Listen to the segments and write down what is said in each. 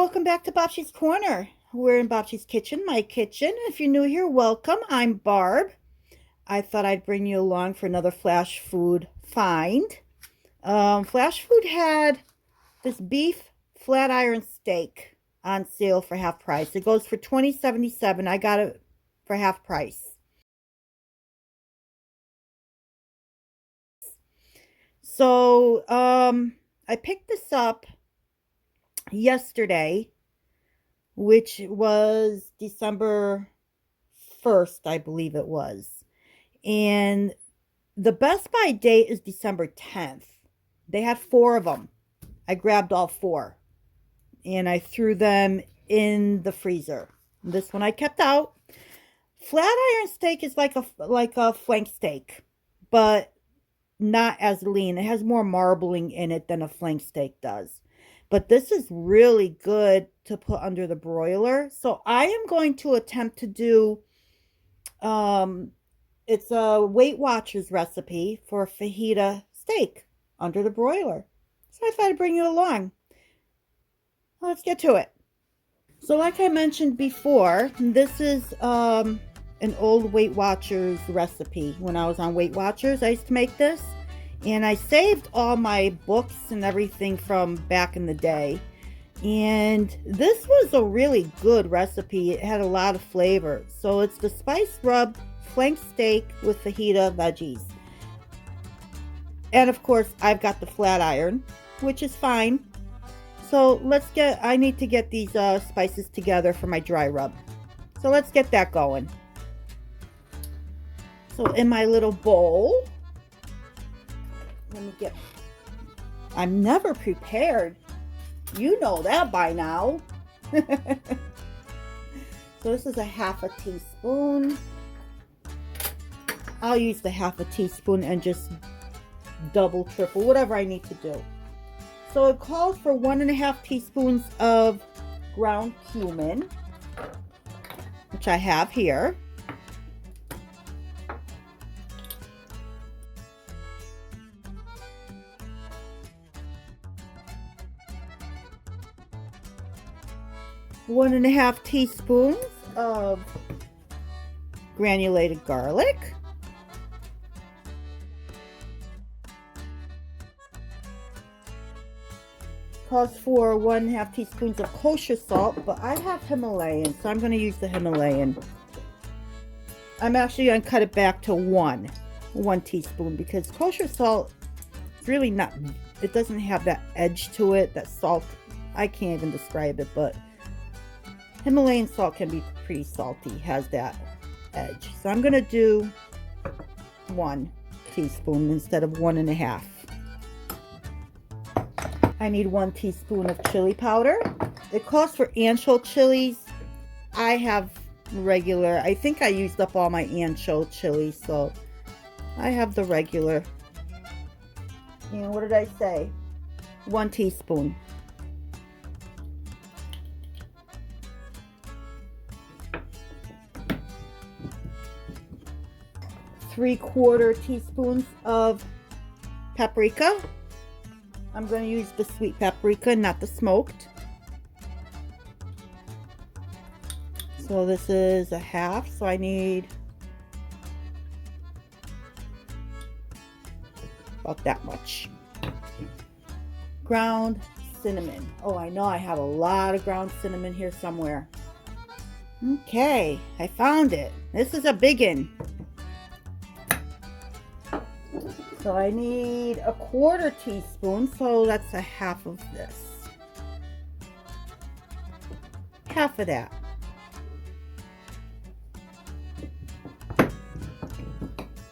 welcome back to Bobshi's Corner. We're in Bobshi's kitchen, my kitchen. If you're new here, welcome. I'm Barb. I thought I'd bring you along for another Flash Food find. Flash Food had this beef flat iron steak on sale for half price. It goes for $20.77. I got it for half price. So, I picked this up yesterday, which was December 1st, I believe it was. And the Best By date is December 10th. They had 4 of them. I grabbed all 4 and I threw them in the freezer. This one I kept out. Flat iron steak is like a flank steak, but not as lean. It has more marbling in it than a flank steak does. But this is really good to put under the broiler. So I am going to attempt to do, it's a Weight Watchers recipe for fajita steak under the broiler. So I thought I'd bring you along. Let's get to it. So like I mentioned before, this is an old Weight Watchers recipe. When I was on Weight Watchers, I used to make this. And I saved all my books and everything from back in the day. And this was a really good recipe. It had a lot of flavor. So it's the spice rub flank steak with fajita veggies. And of course, I've got the flat iron, which is fine. So I need to get these spices together for my dry rub. So let's get that going. So in my little bowl, I'm never prepared. You know that by now. So this is a half a teaspoon. I'll use the half a teaspoon and just double, triple, whatever I need to do. So it calls for 1.5 teaspoons of ground cumin, which I have here. One and a half teaspoons of granulated garlic. Calls for 1.5 teaspoons of kosher salt, but I have Himalayan, so I'm going to use the Himalayan. I'm actually going to cut it back to one teaspoon, because kosher salt is really not, it doesn't have that edge to it, that salt. I can't even describe it, but Himalayan salt can be pretty salty, has that edge. So I'm going to do 1 teaspoon instead of 1.5. I need 1 teaspoon of chili powder. It calls for ancho chilies. I have regular. I think I used up all my ancho chilies, so I have the regular. And what did I say? 1 teaspoon. Three-quarter teaspoons of paprika. I'm going to use the sweet paprika, not the smoked. So this is a half, so I need about that much. Ground cinnamon. Oh, I know I have a lot of ground cinnamon here somewhere. Okay, I found it. This is a biggin. So I need 1/4 teaspoon, so that's a half of this. Half of that.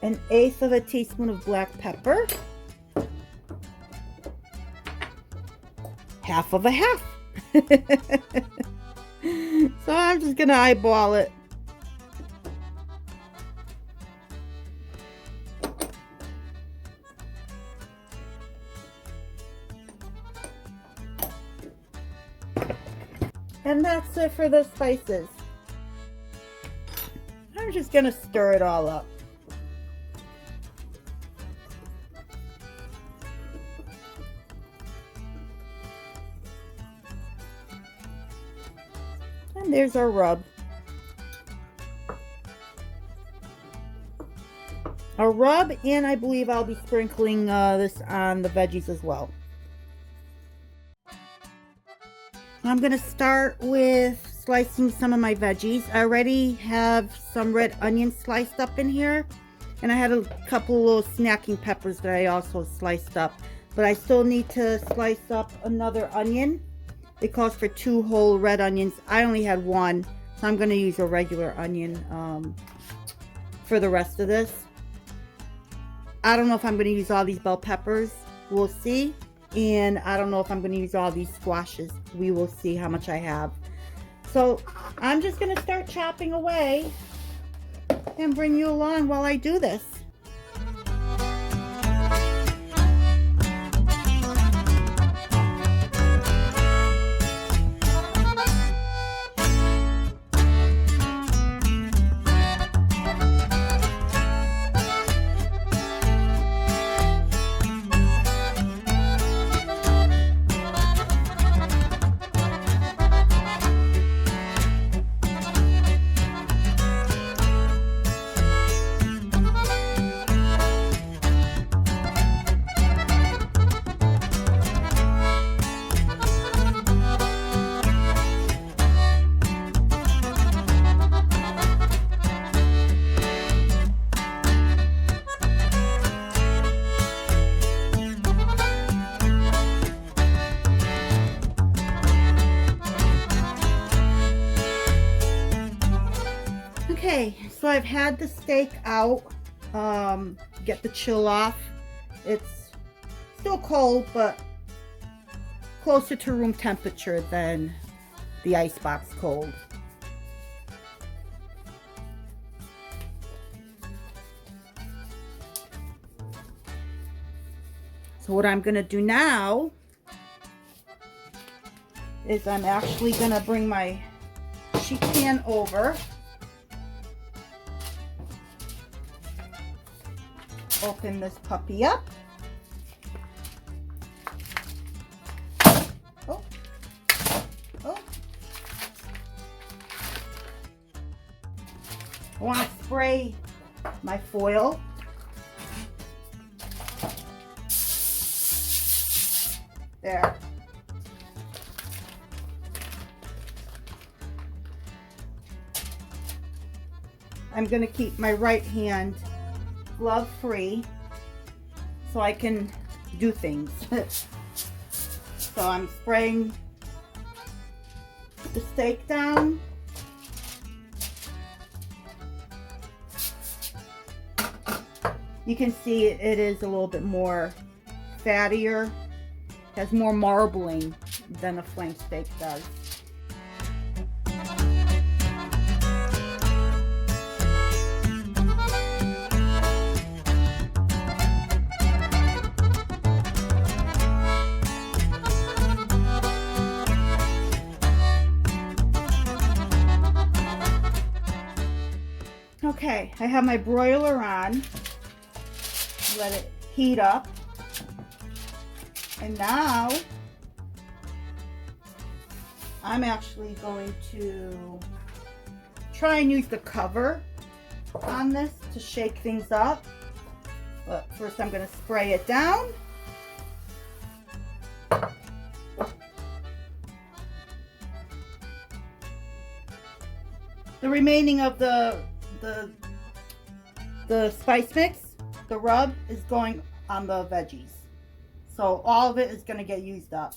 An 1/8 of a teaspoon of black pepper. Half of a half. So I'm just gonna eyeball it. And that's it for the spices. I'm just gonna stir it all up. And there's our rub. Our rub, and I believe I'll be sprinkling this on the veggies as well. I'm going to start with slicing some of my veggies. I already have some red onions sliced up in here, and I had a couple little snacking peppers that I also sliced up, but I still need to slice up another onion. It calls for 2 whole red onions. I only had 1, so I'm going to use a regular onion for the rest of this. I don't know if I'm going to use all these bell peppers. We'll see. And I don't know if I'm going to use all these squashes. We will see how much I have. So I'm just going to start chopping away and bring you along while I do this. Okay, so I've had the steak out, get the chill off. It's still cold, but closer to room temperature than the icebox cold. So what I'm gonna do now is I'm actually gonna bring my sheet pan over. Open this puppy up. Oh. Oh. I want to spray my foil. There. I'm going to keep my right hand glove free so I can do things. So I'm spraying the steak down. You can see it is a little bit more fattier, has more marbling than a flank steak does. Okay, I have my broiler on. Let it heat up. And now I'm actually going to try and use the cover on this to shake things up. But first I'm going to spray it down. The remaining of the spice mix, the rub, is going on the veggies. So all of it is going to get used up.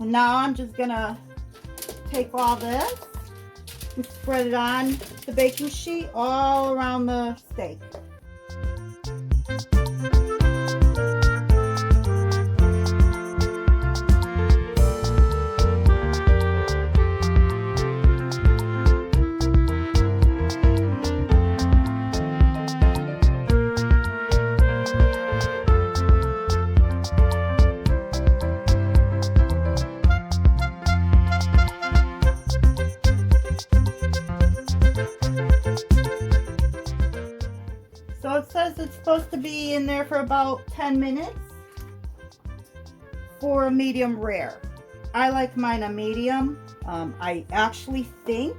Now I'm just gonna take all this and spread it on the baking sheet all around the steak. So it says it's supposed to be in there for about 10 minutes for a medium rare. I like mine a medium. I actually think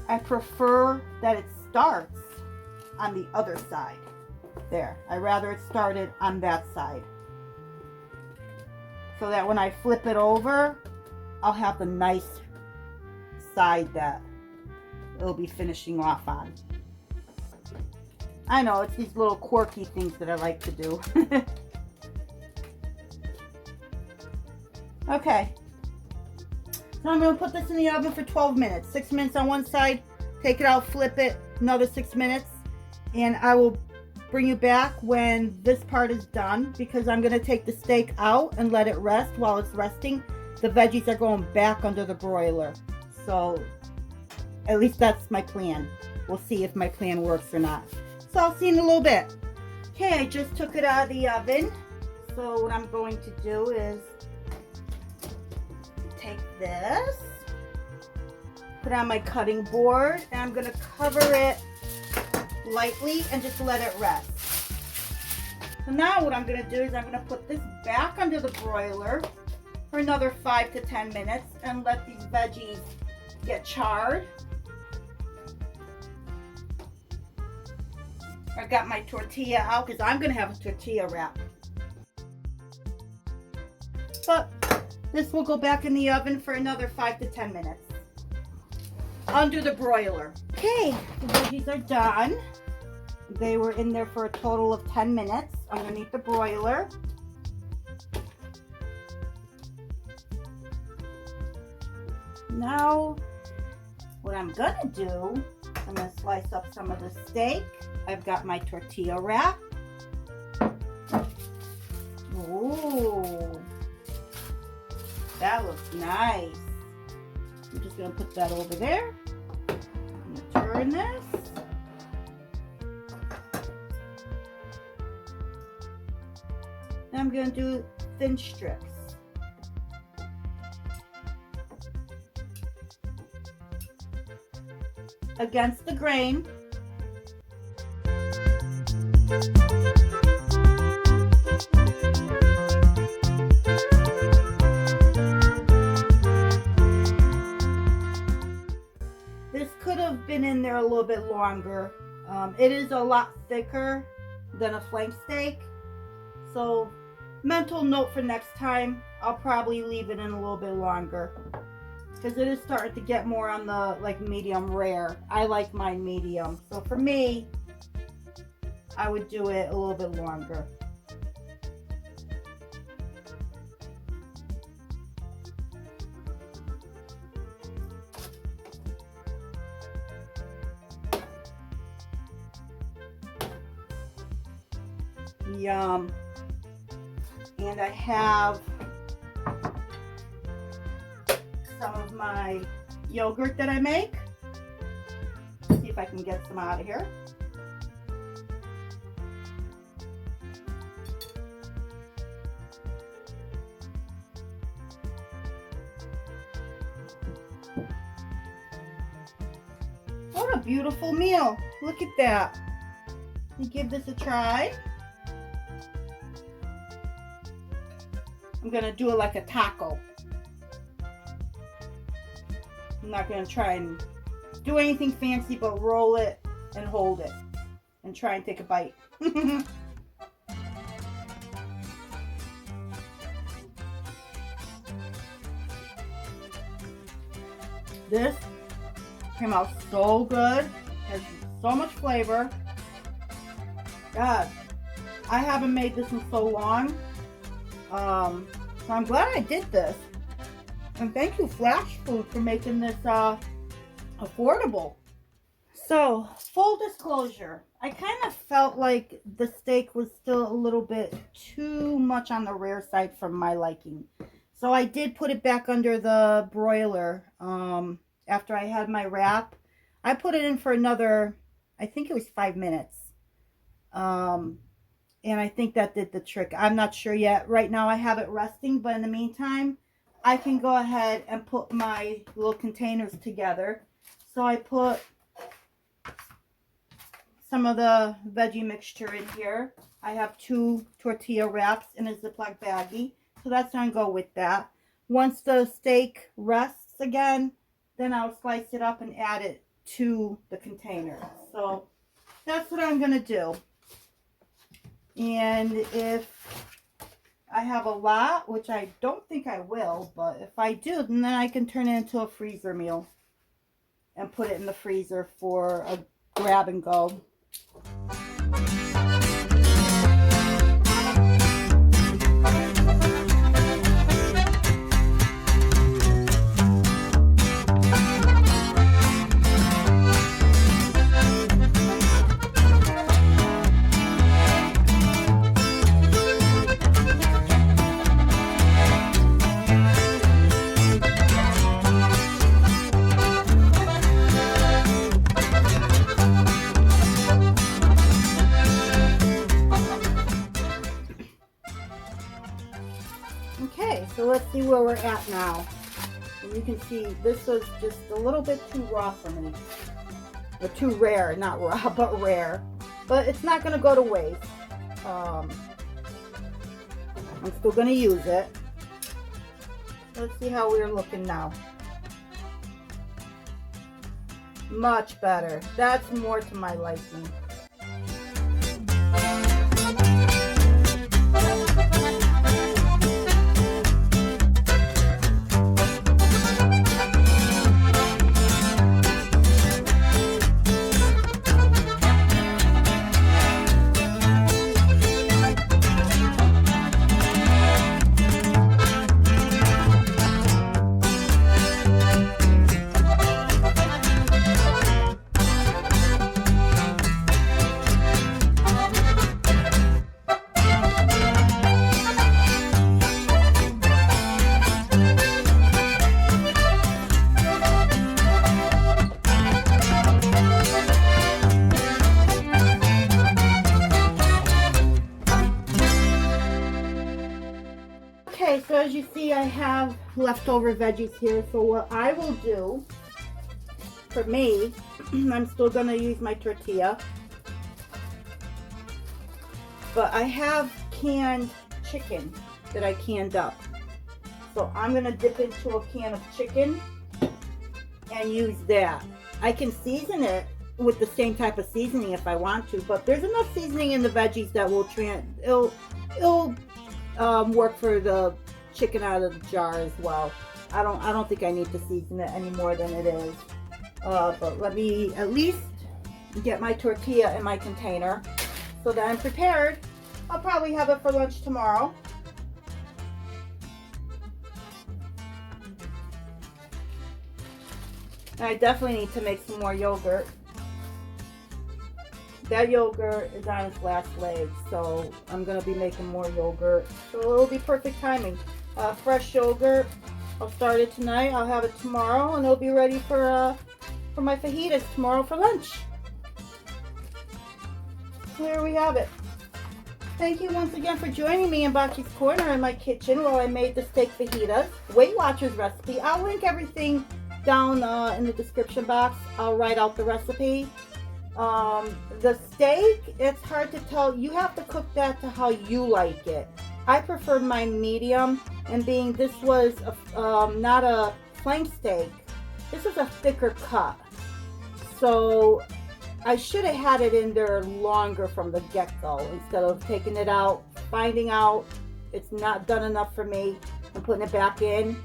I prefer that it starts on the other side. There, I'd rather it started on that side. So that when I flip it over, I'll have the nice side that it'll be finishing off on. I know, it's these little quirky things that I like to do. Okay. So I'm going to put this in the oven for 12 minutes. 6 minutes on one side, take it out, flip it, another 6 minutes. And I will bring you back when this part is done, because I'm going to take the steak out and let it rest. While it's resting, the veggies are going back under the broiler. So at least that's my plan. We'll see if my plan works or not. So I'll see you in a little bit. Okay, I just took it out of the oven. So what I'm going to do is take this, put it on my cutting board, and I'm going to cover it lightly and just let it rest. So now what I'm going to do is I'm going to put this back under the broiler for another 5 to 10 minutes and let these veggies get charred. I got my tortilla out because I'm going to have a tortilla wrap. But this will go back in the oven for another 5 to 10 minutes under the broiler. Okay, the veggies are done. They were in there for a total of 10 minutes underneath the broiler. Now, what I'm gonna do, I'm gonna slice up some of the steak. I've got my tortilla wrap. Ooh, that looks nice. I'm just gonna put that over there. I'm gonna turn this. And I'm gonna do thin strips. Against the grain. This could have been in there a little bit longer. It is a lot thicker than a flank steak. So mental note for next time, I'll probably leave it in a little bit longer, because it is starting to get more on the like medium rare. I like mine medium. So for me, I would do it a little bit longer. Yum. And I have some of my yogurt that I make. See if I can get some out of here. What a beautiful meal. Look at that. You give this a try. I'm gonna do it like a taco. I'm not gonna try and do anything fancy, but roll it and hold it and try and take a bite. This came out so good, has so much flavor. God, I haven't made this in so long. So I'm glad I did this. And thank you, Flashfood, for making this affordable. So, full disclosure, I kind of felt like the steak was still a little bit too much on the rare side for my liking. So I did put it back under the broiler after I had my wrap. I put it in for another, I think it was 5 minutes. And I think that did the trick. I'm not sure yet. Right now I have it resting, but in the meantime, I can go ahead and put my little containers together. So I put some of the veggie mixture in here. I have 2 tortilla wraps in a Ziploc baggie, so that's going to go with that. Once the steak rests again, then I'll slice it up and add it to the container. So that's what I'm going to do. And if I have a lot, which I don't think I will, but if I do, then I can turn it into a freezer meal and put it in the freezer for a grab and go. Okay, so let's see where we're at now. And you can see this was just a little bit too raw for me. Or too rare, not raw, but rare. But it's not going to go to waste. I'm still going to use it. Let's see how we're looking now. Much better. That's more to my liking. Okay, so as you see, I have leftover veggies here. So what I will do, for me, I'm still going to use my tortilla. But I have canned chicken that I canned up. So I'm going to dip into a can of chicken and use that. I can season it with the same type of seasoning if I want to, but there's enough seasoning in the veggies that will it'll work for the chicken out of the jar as well. I don't think I need to season it any more than it is. But let me at least get my tortilla in my container so that I'm prepared. I'll probably have it for lunch tomorrow. And I definitely need to make some more yogurt. That yogurt is on its last leg, so I'm going to be making more yogurt. So it'll be perfect timing. Fresh yogurt. I'll start it tonight. I'll have it tomorrow, and it'll be ready for my fajitas tomorrow for lunch. So there we have it. Thank you once again for joining me in Bachi's Corner in my kitchen while I made the steak fajitas. Weight Watchers recipe. I'll link everything down in the description box. I'll write out the recipe. The steak, it's hard to tell. You have to cook that to how you like it. I preferred my medium, and being this was not a flank steak, this is a thicker cut. So I should have had it in there longer from the get-go instead of taking it out, finding out it's not done enough for me, and putting it back in.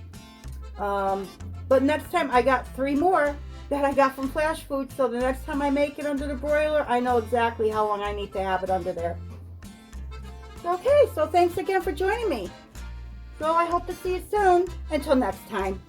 But next time, I got 3 more that I got from Flashfood, so the next time I make it under the broiler, I know exactly how long I need to have it under there. Okay, so thanks again for joining me. So I hope to see you soon. Until next time.